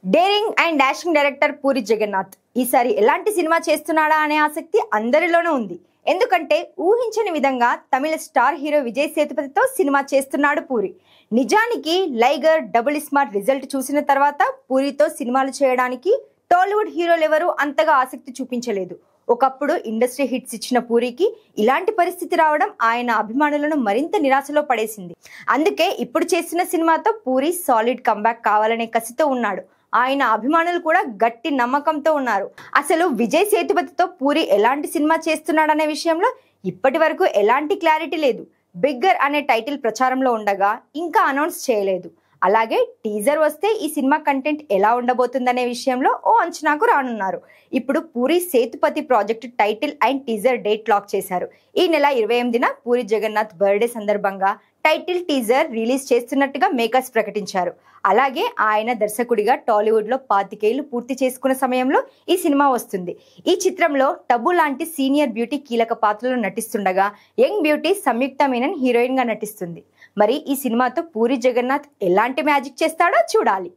Daring and dashing director Puri Jagannadh ఈసారి ఎలాంటి cinema చేస్తున్నాడా అనే ఆసక్తి అందరిలోనూ ఉంది. ఎందుకంటే ఊహించని విధంగా తమిళ స్టార్ హీరో విజయ్ సేతుపతితో సినిమా చేస్తున్నాడు పూరి. నిజానికి లైగర్ డబుల్ స్మార్ట్ రిజల్ట్ చూసిన తర్వాత పూరితో సినిమాలు చేయడానికి టాలీవుడ్ హీరోలు ఎవరు అంతగా ఆసక్తి చూపించలేదు. ఒకప్పుడు ఇండస్ట్రీ హిట్స్ ఇచ్చిన పూరికి ఇలాంటి పరిస్థితి రావడం ఆయన అభిమానులను మరింత నిరాశలో పడేసింది. అందుకే ఇప్పుడు చేసిన సినిమాతో పూరి సాలిడ్ కంబ్యాక్ కావాలనే కసితో ఉన్నాడు. ఆయన అభిమానులు కూడా గట్టి నమ్మకంతో ఉన్నారు. అసలు విజయ్ సేతుపతితో పూరి ఎలాంటి సినిమా చేస్తున్నాడనే విషయంలో ఇప్పటి వరకు ఎలాంటి క్లారిటీ లేదు. బిగ్గర్ అనే టైటిల్ ప్రచారంలో ఉండగా ఇంకా అనౌన్స్ చేయలేదు. అలాగే టీజర్ వస్తే ఈ సినిమా కంటెంట్ ఎలా ఉండబోతుందనే విషయంలో ఓ అంచనాకు రానున్నారు. ఇప్పుడు Puri Sethupathi project title and teaser date lock చేశారు. ఈ నెల 28న పూరి జగన్నాథ్ బర్త్డే సందర్భంగా టైటిల్ టీజర్ రిలీజ్ చేస్తున్నట్టుగా మేకర్స్ ప్రకటించారు. అలాగే ఆయన దర్శకుడిగా టాలీవుడ్ లో 25 ఏళ్లు పూర్తి చేసుకున్న సమయంలో ఈ సినిమా వస్తుంది. ఈ చిత్రంలో టబు లాంటి సీనియర్ బ్యూటీ కీలక పాత్రలో నటిస్తుండగా యంగ్ బ్యూటీ సంయుక్త మీనన్ హీరోయిన్ గా నటిస్తుంది. మరి ఈ సినిమాతో పూరి జగన్నాథ్ ఎలాంటి మ్యాజిక్ చేస్తాడో చూడాలి.